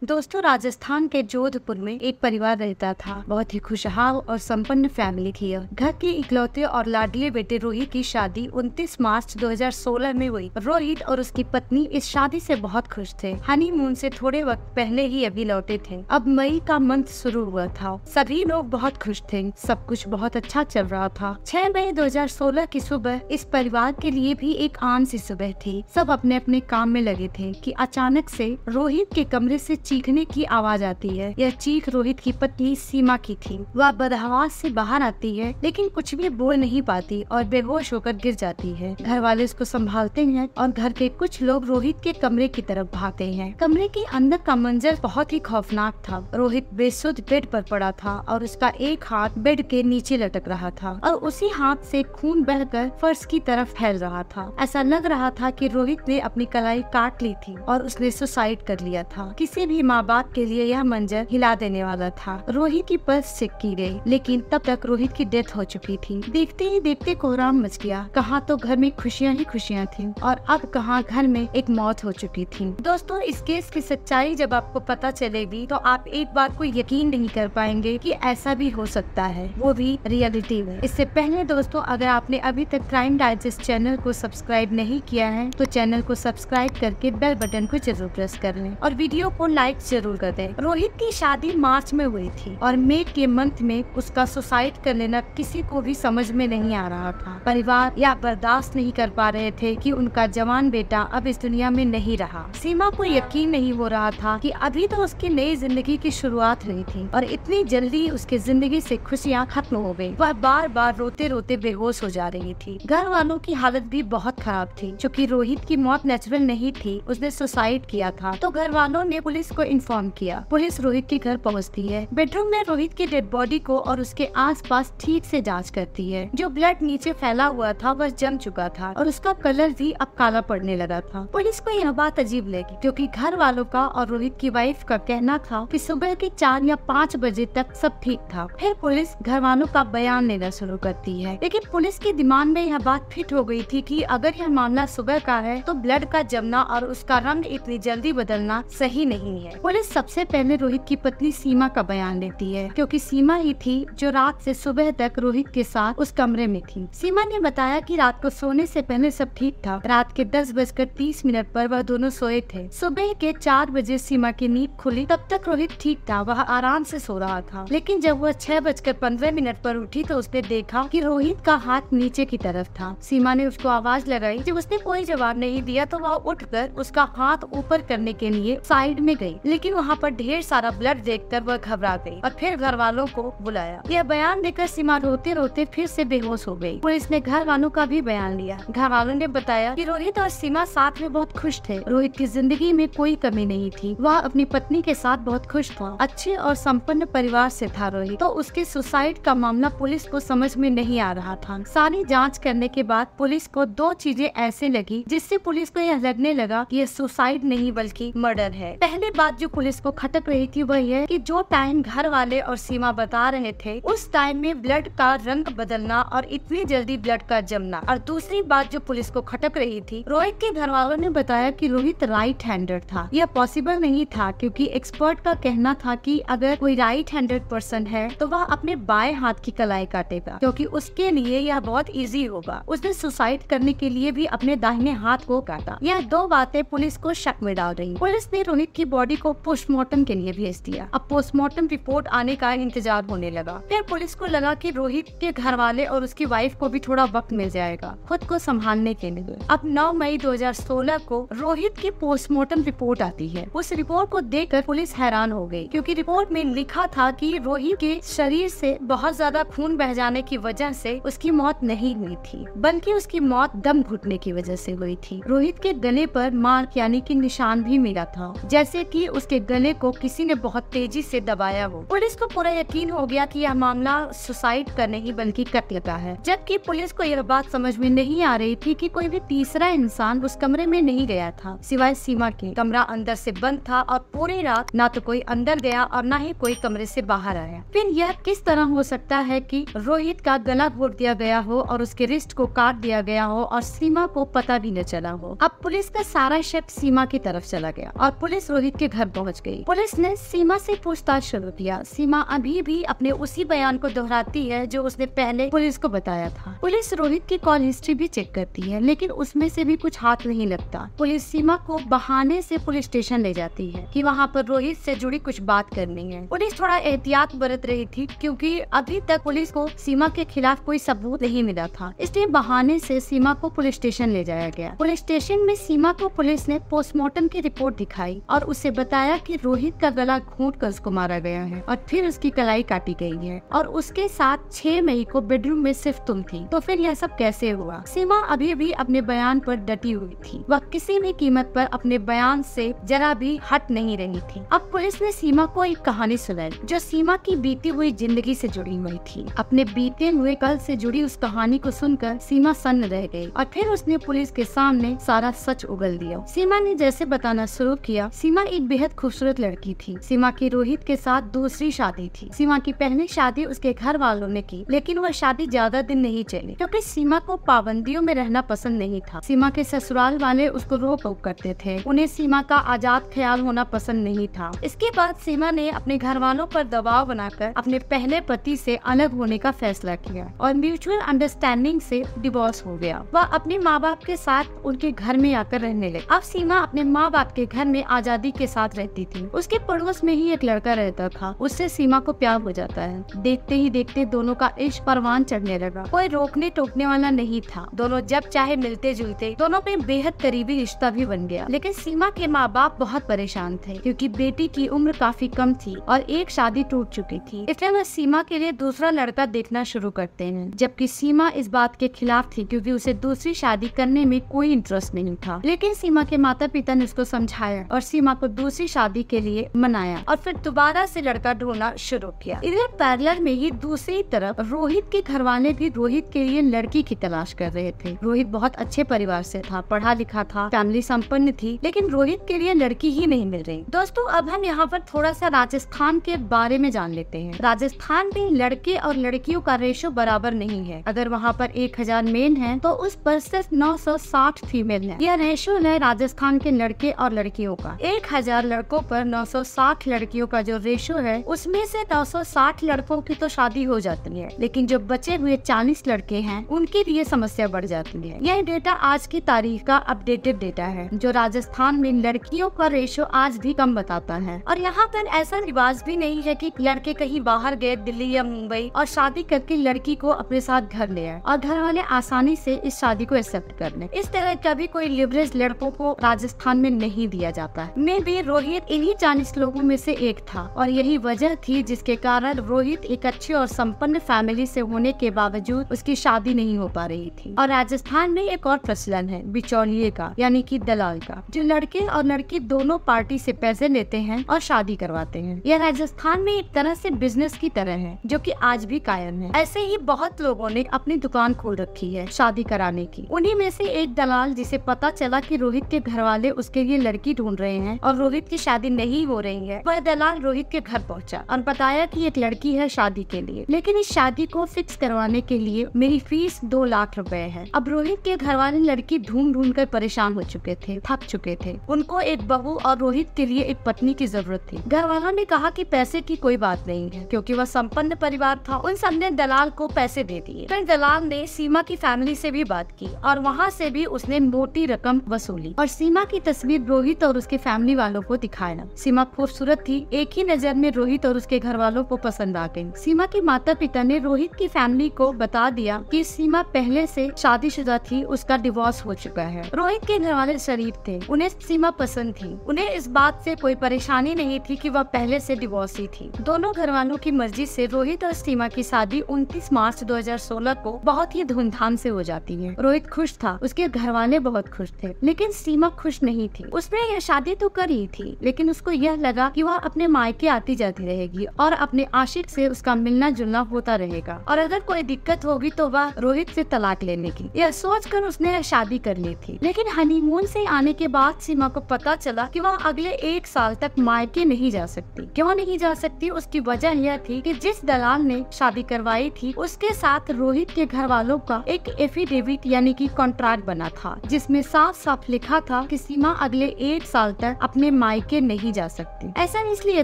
दोस्तों, राजस्थान के जोधपुर में एक परिवार रहता था। बहुत ही खुशहाल और संपन्न फैमिली थी। घर के इकलौते और लाडले बेटे रोहित की शादी 29 मार्च 2016 में हुई। रोहित और उसकी पत्नी इस शादी से बहुत खुश थे। हनीमून से थोड़े वक्त पहले ही अभी लौटे थे। अब मई का मंथ शुरू हुआ था। सभी लोग बहुत खुश थे। सब कुछ बहुत अच्छा चल रहा था। 6 मई 2016 की सुबह इस परिवार के लिए भी एक आम सी सुबह थी। सब अपने अपने काम में लगे थे कि अचानक से रोहित के कमरे से चीखने की आवाज आती है। यह चीख रोहित की पत्नी सीमा की थी। वह बदहवास से बाहर आती है, लेकिन कुछ भी बोल नहीं पाती और बेहोश होकर गिर जाती है। घर वाले उसको संभालते हैं और घर के कुछ लोग रोहित के कमरे की तरफ भागते हैं। कमरे के अंदर का मंजर बहुत ही खौफनाक था। रोहित बेसुध बेड पर पड़ा था और उसका एक हाथ बेड के नीचे लटक रहा था और उसी हाथ से खून बहकर फर्श की तरफ फैल रहा था। ऐसा लग रहा था कि रोहित ने अपनी कलाई काट ली थी और उसने सुसाइड कर लिया था। किसी भी माँ बाप के लिए यह मंजर हिला देने वाला था। रोहित की पल्स चेक की गई, लेकिन तब तक रोहित की डेथ हो चुकी थी। देखते ही देखते कोहराम मच गया। कहाँ तो घर में खुशियाँ ही खुशियाँ थी और अब कहाँ घर में एक मौत हो चुकी थी। दोस्तों, इस केस की सच्चाई जब आपको पता चलेगी तो आप एक बात को यकीन नहीं कर पाएंगे कि ऐसा भी हो सकता है, वो भी रियलिटी में। इससे पहले दोस्तों, अगर आपने अभी तक क्राइम डाइजेस्ट चैनल को सब्सक्राइब नहीं किया है तो चैनल को सब्सक्राइब करके बेल बटन को जरूर प्रेस कर लें और वीडियो को लाइक जरूर कर दें। रोहित की शादी मार्च में हुई थी और मई के मंथ में उसका सुसाइड कर लेना किसी को भी समझ में नहीं आ रहा था। परिवार यह बर्दाश्त नहीं कर पा रहे थे कि उनका जवान बेटा अब इस दुनिया में नहीं रहा। सीमा को यकीन नहीं हो रहा था कि अभी तो उसकी नई जिंदगी की शुरुआत हुई थी और इतनी जल्दी उसकी जिंदगी से खुशियाँ खत्म हो गयी। वह बार बार रोते रोते बेहोश हो जा रही थी। घर वालों की हालत भी बहुत खराब थी। चूँकि रोहित की मौत नेचुरल नहीं थी, उसने सुसाइड किया था, तो घर वालों ने पुलिस को इन्फॉर्म किया। पुलिस रोहित के घर पहुंचती है। बेडरूम में रोहित की डेड बॉडी को और उसके आसपास ठीक से जांच करती है। जो ब्लड नीचे फैला हुआ था वह जम चुका था और उसका कलर भी अब काला पड़ने लगा था। पुलिस को यह बात अजीब लगी, क्योंकि घर वालों का और रोहित की वाइफ का कहना था कि सुबह के 4 या 5 बजे तक सब ठीक था। फिर पुलिस घर वालों का बयान लेना शुरू करती है, लेकिन पुलिस के दिमाग में यह बात फिट हो गई थी कि अगर यह मामला सुबह का है तो ब्लड का जमना और उसका रंग इतनी जल्दी बदलना सही नहीं है। पुलिस सबसे पहले रोहित की पत्नी सीमा का बयान लेती है, क्योंकि सीमा ही थी जो रात से सुबह तक रोहित के साथ उस कमरे में थी। सीमा ने बताया कि रात को सोने से पहले सब ठीक था। रात के 10:30 पर वह दोनों सोए थे। सुबह के 4 बजे सीमा की नींद खुली। तब तक रोहित ठीक था, वह आराम से सो रहा था। लेकिन जब वह 6:15 पर उठी तो उसने देखा कि रोहित का हाथ नीचे की तरफ था। सीमा ने उसको आवाज लगाई। जब उसने कोई जवाब नहीं दिया तो वह उठकर उसका हाथ ऊपर करने के लिए साइड में गई, लेकिन वहाँ पर ढेर सारा ब्लड देखकर वह घबरा गई और फिर घर वालों को बुलाया। यह बयान देकर सीमा रोते रोते फिर से बेहोश हो गई। पुलिस ने घर वालों का भी बयान लिया। घर वालों ने बताया कि रोहित और सीमा साथ में बहुत खुश थे। रोहित की जिंदगी में कोई कमी नहीं थी। वह अपनी पत्नी के साथ बहुत खुश था। अच्छे और संपन्न परिवार से था रोहित। तो उसके सुसाइड का मामला पुलिस को समझ में नहीं आ रहा था। सारी जाँच करने के बाद पुलिस को 2 चीजें ऐसे लगी जिससे पुलिस को यह लगने लगा कि यह सुसाइड नहीं बल्कि मर्डर है। पहली बात जो पुलिस को खटक रही थी वह यह कि जो टाइम घर वाले और सीमा बता रहे थे उस टाइम में ब्लड का रंग बदलना और इतनी जल्दी ब्लड का जमना। और दूसरी बात जो पुलिस को खटक रही थी, रोहित के घर वालों ने बताया कि रोहित राइट हैंडेड था। यह पॉसिबल नहीं था, क्योंकि एक्सपर्ट का कहना था कि अगर कोई राइट हैंडेड पर्सन है तो वह अपने बाएं हाथ की कलाई काटेगा, क्योंकि उसके लिए यह बहुत इजी होगा। उसने सुसाइड करने के लिए भी अपने दाहिने हाथ को काटा। यह 2 बातें पुलिस को शक में डाल रही। पुलिस ने रोहित की बॉडी को पोस्टमार्टम के लिए भेज दिया। अब पोस्टमार्टम रिपोर्ट आने का इंतजार होने लगा। फिर पुलिस को लगा कि रोहित के घर वाले और उसकी वाइफ को भी थोड़ा वक्त मिल जाएगा खुद को संभालने के लिए। अब 9 मई 2016 को रोहित की पोस्टमार्टम रिपोर्ट आती है। उस रिपोर्ट को देखकर पुलिस हैरान हो गई, क्योंकि रिपोर्ट में लिखा था कि रोहित के शरीर से बहुत ज्यादा खून बह जाने की वजह से उसकी मौत नहीं हुई थी, बल्कि उसकी मौत दम घुटने की वजह से हुई थी। रोहित के गले पर मार्क यानी कि निशान भी मिला था, जैसे कि उसके गले को किसी ने बहुत तेजी से दबाया हो। पुलिस को पूरा यकीन हो गया कि यह मामला सुसाइड का नहीं बल्कि कत्ल का है। जबकि पुलिस को यह बात समझ में नहीं आ रही थी कि कोई भी तीसरा इंसान उस कमरे में नहीं गया था सिवाय सीमा के। कमरा अंदर से बंद था और पूरी रात ना तो कोई अंदर गया और ना ही कोई कमरे से बाहर आया। फिर यह किस तरह हो सकता है कि रोहित का गला घोट दिया गया हो और उसके रिस्ट को काट दिया गया हो और सीमा को पता भी न चला हो। अब पुलिस का सारा शक सीमा की तरफ चला गया और पुलिस रोहित के के घर पहुंच गई। पुलिस ने सीमा से पूछताछ शुरू किया। सीमा अभी भी अपने उसी बयान को दोहराती है जो उसने पहले पुलिस को बताया था। पुलिस रोहित की कॉल हिस्ट्री भी चेक करती है, लेकिन उसमें से भी कुछ हाथ नहीं लगता। पुलिस सीमा को बहाने से पुलिस स्टेशन ले जाती है कि वहाँ पर रोहित से जुड़ी कुछ बात करनी है। पुलिस थोड़ा एहतियात बरत रही थी क्योंकि अभी तक पुलिस को सीमा के खिलाफ कोई सबूत नहीं मिला था, इसलिए बहाने से सीमा को पुलिस स्टेशन ले जाया गया। पुलिस स्टेशन में सीमा को पुलिस ने पोस्टमार्टम की रिपोर्ट दिखाई और उसे बताया कि रोहित का गला घोंटकर उसको मारा गया है और फिर उसकी कलाई काटी गई है और उसके साथ 6 मई को बेडरूम में सिर्फ तुम थी। तो फिर यह सब कैसे हुआ? सीमा अभी भी अपने बयान पर डटी हुई थी। वह किसी भी कीमत पर अपने बयान से जरा भी हट नहीं रही थी। अब पुलिस ने सीमा को एक कहानी सुनाई जो सीमा की बीती हुई जिंदगी से जुड़ी हुई थी। अपने बीते हुए कल से जुड़ी उस कहानी को सुनकर सीमा सन्न रह गई और फिर उसने पुलिस के सामने सारा सच उगल दिया। सीमा ने जैसे बताना शुरू किया, सीमा एक बेहद खूबसूरत लड़की थी। सीमा की रोहित के साथ दूसरी शादी थी। सीमा की पहली शादी उसके घर वालों ने की, लेकिन वह शादी ज्यादा दिन नहीं चली क्योंकि सीमा को पाबंदियों में रहना पसंद नहीं था। सीमा के ससुराल वाले उसको रोक टोक करते थे। उन्हें सीमा का आजाद ख्याल होना पसंद नहीं था। इसके बाद सीमा ने अपने घर वालों पर दबाव बनाकर अपने पहले पति से अलग होने का फैसला किया और म्यूचुअल अंडरस्टैंडिंग से डिवोर्स हो गया। वह अपने माँ बाप के साथ उनके घर में आकर रहने लगी। अब सीमा अपने माँ बाप के घर में आजादी के साथ रहती थी। उसके पड़ोस में ही एक लड़का रहता था। उससे सीमा को प्यार हो जाता है। देखते ही देखते दोनों का इश्क परवान चढ़ने लगा। कोई रोकने टोकने वाला नहीं था। दोनों जब चाहे मिलते जुलते। दोनों में बेहद करीबी रिश्ता भी बन गया। लेकिन सीमा के माँ बाप बहुत परेशान थे क्योंकि बेटी की उम्र काफी कम थी और एक शादी टूट चुकी थी। इसलिए वह सीमा के लिए दूसरा लड़का देखना शुरू करते हैं, जबकि सीमा इस बात के खिलाफ थी क्योंकि उसे दूसरी शादी करने में कोई इंटरेस्ट नहीं था। लेकिन सीमा के माता पिता ने उसको समझाया और सीमा को दूसरी शादी के लिए मनाया और फिर दोबारा से लड़का ढूंढना शुरू किया। इधर पैरेलल में ही दूसरी तरफ रोहित के घर वाले भी रोहित के लिए लड़की की तलाश कर रहे थे। रोहित बहुत अच्छे परिवार से था, पढ़ा लिखा था, फैमिली संपन्न थी, लेकिन रोहित के लिए लड़की ही नहीं मिल रही। दोस्तों, अब हम यहाँ पर थोड़ा सा राजस्थान के बारे में जान लेते हैं। राजस्थान में लड़के और लड़कियों का रेशो बराबर नहीं है। अगर वहाँ पर 1000 मेल हैं, तो उस पर सिर्फ 960 फीमेल है। यह रेशो है राजस्थान के लड़के और लड़कियों का। 1000 लड़कों पर 960 लड़कियों का जो रेशो है, उसमें से 960 लड़कों की तो शादी हो जाती है, लेकिन जो बचे हुए 40 लड़के हैं, उनकी लिए समस्या बढ़ जाती है। यह डेटा आज की तारीख का अपडेटेड डेटा है, जो राजस्थान में लड़कियों का रेशो आज भी कम बताता है। और यहाँ पर ऐसा रिवाज भी नहीं है कि लड़के कहीं बाहर गए दिल्ली या मुंबई और शादी करके लड़की को अपने साथ घर ले आए और घर वाले आसानी से इस शादी को एक्सेप्ट कर ले। इस तरह का भी कोई लिवरेज लड़कों को राजस्थान में नहीं दिया जाता है। मे भी रोहित इन्हीं 40 लोगों में से एक था और यही वजह थी जिसके कारण रोहित एक अच्छी और संपन्न फैमिली से होने के बावजूद उसकी शादी नहीं हो पा रही थी। और राजस्थान में एक और प्रचलन है बिचौलिए का, यानी कि दलाल का, जो लड़के और लड़की दोनों पार्टी से पैसे लेते हैं और शादी करवाते हैं। यह राजस्थान में एक तरह से बिजनेस की तरह है, जो कि आज भी कायम है। ऐसे ही बहुत लोगों ने अपनी दुकान खोल रखी है शादी कराने की। उन्हीं में से एक दलाल, जिसे पता चला कि रोहित के घर वाले उसके लिए लड़की ढूंढ रहे हैं और रोहित की शादी नहीं हो रही है, वह दलाल रोहित के घर पहुंचा और बताया कि एक लड़की है शादी के लिए, लेकिन इस शादी को फिक्स करवाने के लिए मेरी फीस 2 लाख रुपए है। अब रोहित के घर वाले लड़की ढूंढ ढूंढ कर परेशान हो चुके थे, थक चुके थे। उनको एक बहू और रोहित के लिए एक पत्नी की जरूरत थी। घर वालों ने कहा कि पैसे की कोई बात नहीं है, क्योंकि वह संपन्न परिवार था। उन सब ने दलाल को पैसे दे दिए। फिर दलाल ने सीमा की फैमिली से भी बात की और वहाँ से भी उसने मोटी रकम वसूली और सीमा की तस्वीर रोहित और उसके फैमिली वालों को दिखाया। सीमा खूबसूरत थी, एक ही नजर में रोहित और उसके घर वालों को पसंद आ गई। सीमा के माता पिता ने रोहित की फैमिली को बता दिया कि सीमा पहले से शादीशुदा थी, उसका डिवोर्स हो चुका है। रोहित के घर वाले शरीफ थे, उन्हें सीमा पसंद थी। उन्हें इस बात से कोई परेशानी नहीं थी कि वह पहले से डिवोर्सी थी। दोनों घर वालों की मर्जी से रोहित और सीमा की शादी 29 मार्च 2016 को बहुत ही धूमधाम से हो जाती है। रोहित खुश था, उसके घर वाले बहुत खुश थे, लेकिन सीमा खुश नहीं थी। उसने यह शादी तो करी थी, लेकिन उसको यह लगा कि वह अपने मायके आती जाती रहेगी और अपने आशिक से उसका मिलना जुलना होता रहेगा, और अगर कोई दिक्कत होगी तो वह रोहित से तलाक लेने की। यह सोचकर उसने यह शादी कर ली थी। लेकिन हनीमून से आने के बाद सीमा को पता चला कि वह अगले 1 साल तक मायके नहीं जा सकती। क्यों नहीं जा सकती? उसकी वजह यह थी कि जिस दलाल ने शादी करवाई थी, उसके साथ रोहित के घर वालों का एक एफिडेविट यानी कि कॉन्ट्रैक्ट बना था, जिसमें साफ साफ लिखा था कि सीमा अगले 1 साल तक अपने मायके नहीं जा सकती। ऐसा इसलिए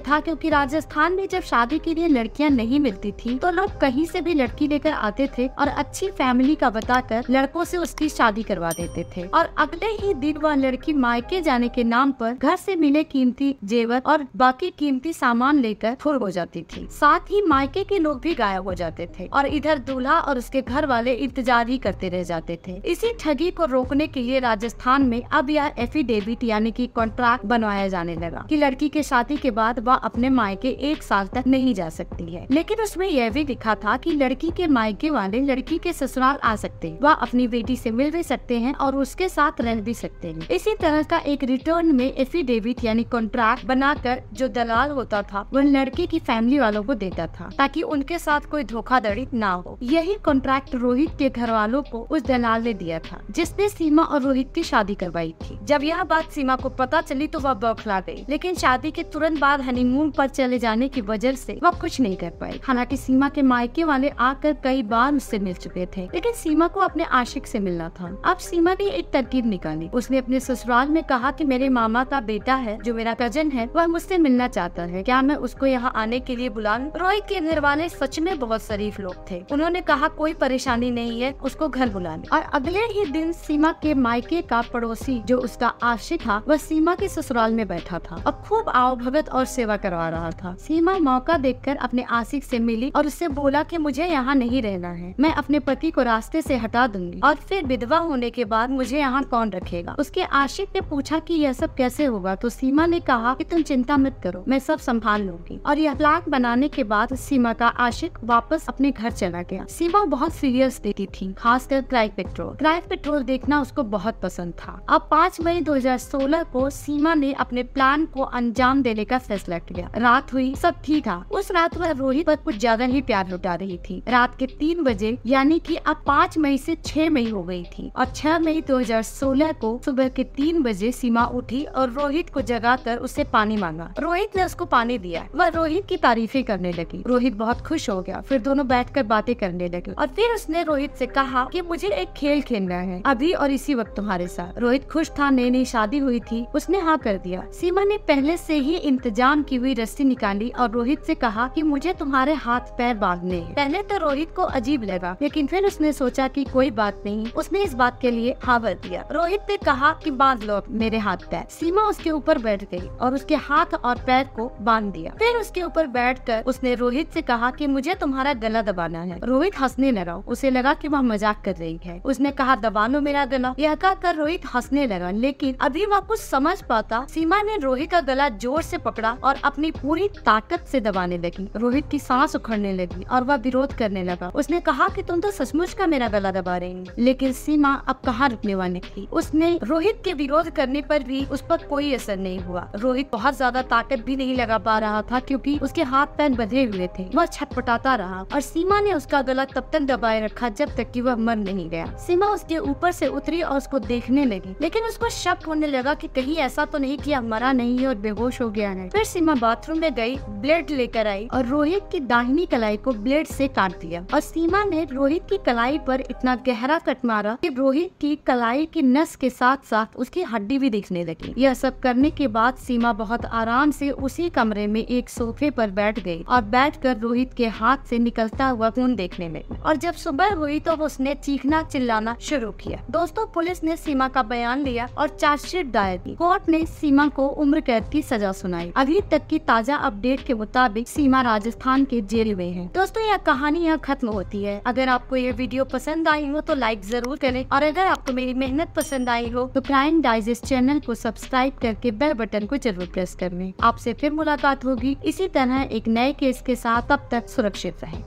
था क्योंकि राजस्थान में जब शादी के लिए लड़कियां नहीं मिलती थी तो लोग कहीं से भी लड़की लेकर आते थे और अच्छी फैमिली का बताकर लड़कों से उसकी शादी करवा देते थे और अगले ही दिन वह लड़की मायके जाने के नाम पर घर से मिले कीमती जेवर और बाकी कीमती सामान लेकर फुर हो जाती थी। साथ ही मायके के लोग भी गायब हो जाते थे और इधर दूल्हा और उसके घर वाले इंतजार ही करते रह जाते थे। इसी ठगी को रोकने के लिए राजस्थान में अब यह एफिडेविट यानी कि कॉन्ट्रैक्ट बनवाया जाने लगा कि लड़की के शादी के बाद वह अपने मायके 1 साल तक नहीं जा सकती है। लेकिन उसमें यह भी लिखा था कि लड़की के मायके वाले लड़की के ससुराल आ सकते हैं, वह अपनी बेटी से मिल भी सकते हैं और उसके साथ रह भी सकते हैं। इसी तरह का एक रिटर्न में एफिडेविट यानी कॉन्ट्रैक्ट बनाकर जो दलाल होता था वह लड़के की फैमिली वालों को देता था ताकि उनके साथ कोई धोखाधड़ी ना हो। यही कॉन्ट्रैक्ट रोहित के घर वालों को उस दलाल ने दिया था जिसने सीमा और रोहित की शादी करवाई थी। जब यह बात सीमा को पता चली तो वह बौखला गई, लेकिन शादी के तुरंत बाद हनीमून पर चले जाने की वजह से वह कुछ नहीं कर पाई। हालांकि सीमा के मायके वाले आकर कई बार उससे मिल चुके थे, लेकिन सीमा को अपने आशिक से मिलना था। अब सीमा ने एक तरकीब निकाली। उसने अपने ससुराल में कहा कि मेरे मामा का बेटा है जो मेरा कजन है, वह मुझसे मिलना चाहता है, क्या मैं उसको यहाँ आने के लिए बुला लूं? रोहित के घर वाले सच में बहुत शरीफ लोग थे। उन्होंने कहा कोई परेशानी नहीं है, उसको घर बुला ले। और अगले ही दिन सीमा के मायके का पड़ोसी जो उसका आशिक था वह सीमा के ससुराल में बैठा था और खूब आवभगत और सेवा करवा रहा था। सीमा मौका देखकर अपने आशिक से मिली और उससे बोला कि मुझे यहाँ नहीं रहना है, मैं अपने पति को रास्ते से हटा दूंगी और फिर विधवा होने के बाद मुझे यहाँ कौन रखेगा। उसके आशिक ने पूछा कि यह सब कैसे होगा, तो सीमा ने कहा कि तुम चिंता मत करो, मैं सब संभाल लूंगी। और यह प्लान बनाने के बाद सीमा का आशिक वापस अपने घर चला गया। सीमा बहुत सीरियस देती थी, खासकर क्राइम पेट्रोल देखना उसको बहुत पसंद था। अब 5 मई 2016 को सीमा ने अपने प्लान को अंजाम देने का फैसला किया। रात हुई, सब ठीक था। उस रात वह रोहित पर कुछ ज्यादा ही प्यार लुटा रही थी। रात के 3 बजे यानी कि अब 5 मई से 6 मई हो गई थी और 6 मई 2016 को सुबह के 3 बजे सीमा उठी और रोहित को जगाकर उससे पानी मांगा। रोहित ने उसको पानी दिया। वह रोहित की तारीफें करने लगी। रोहित बहुत खुश हो गया। फिर दोनों बैठकर बातें करने लगे और फिर उसने रोहित से कहा कि मुझे एक खेल खेलना है अभी और इसी वक्त तुम्हारे साथ। रोहित खुश था, नई नई शादी हुई थी, उसने हाँ कर दिया। सीमा ने पहले से ही इंतजाम की हुई रस्सी निकाली और रोहित से कहा कि मुझे तुम्हारे हाथ पैर बांधने हैं। पहले तो रोहित को अजीब लगा, लेकिन फिर उसने सोचा कि कोई बात नहीं। उसने इस बात के लिए हाँ भर दिया। रोहित ने कहा कि बांध लो मेरे हाथ पैर। सीमा उसके ऊपर बैठ गई और उसके हाथ और पैर को बांध दिया। फिर उसके ऊपर बैठकर उसने रोहित से कहा कि मुझे तुम्हारा गला दबाना है। रोहित हंसने लगा, उसे लगा कि वह मजाक कर रही है। उसने कहा दबा लो मेरा गला। यह कहकर रोहित हंसने लगा, लेकिन अभी वह कुछ समझ पाता। सीमा ने रोहित का गला जोर से पकड़ा और अपनी पूरी ताकत से दबाने लगी। रोहित की सांस उखड़ने लगी और वह विरोध करने लगा। उसने कहा कि तुम तो सचमुच का मेरा गला दबा रही हो। लेकिन सीमा अब कहाँ रुकने वाली थी। उसने रोहित के विरोध करने पर भी उस पर कोई असर नहीं हुआ। रोहित बहुत ज्यादा ताकत भी नहीं लगा पा रहा था क्योंकि उसके हाथ पैर बंधे हुए थे। वह छटपटाता रहा और सीमा ने उसका गला तब तक दबाए रखा जब तक कि वह मर नहीं गया। सीमा उसके ऊपर से उतरी और उसको देखने लगी, लेकिन उसको शक होने लगा कि कहीं ऐसा तो नहीं कि मरा नहीं है और बेहोश हो गया है। फिर सीमा बाथरूम में गई, ब्लेड लेकर आई और रोहित की दाहिनी कलाई को ब्लेड से काट दिया। और सीमा ने रोहित की कलाई पर इतना गहरा कट मारा कि रोहित की कलाई की नस के साथ साथ उसकी हड्डी भी दिखने लगी। यह सब करने के बाद सीमा बहुत आराम से उसी कमरे में एक सोफे पर बैठ गई और बैठकर रोहित के हाथ से निकलता हुआ खून देखने लगी। और जब सुबह हुई तो उसने चीखना चिल्लाना शुरू किया। दोस्तों, पुलिस ने सीमा का बयान लिया और चार्जशीट दायर की। कोर्ट ने सीमा को उम्र कैद की सजा सुनाई। अभी तक की ताजा अपडेट के मुताबिक सीमा राजस्थान के जेल में है। दोस्तों, यह कहानी यहाँ खत्म होती है। अगर आपको ये वीडियो पसंद आई हो तो लाइक जरूर करें और अगर आपको मेरी मेहनत पसंद आई हो तो क्राइम डाइजेस्ट चैनल को सब्सक्राइब करके बेल बटन को जरूर प्रेस कर लें। आपसे फिर मुलाकात होगी इसी तरह एक नए केस के साथ। तब तक सुरक्षित रहें।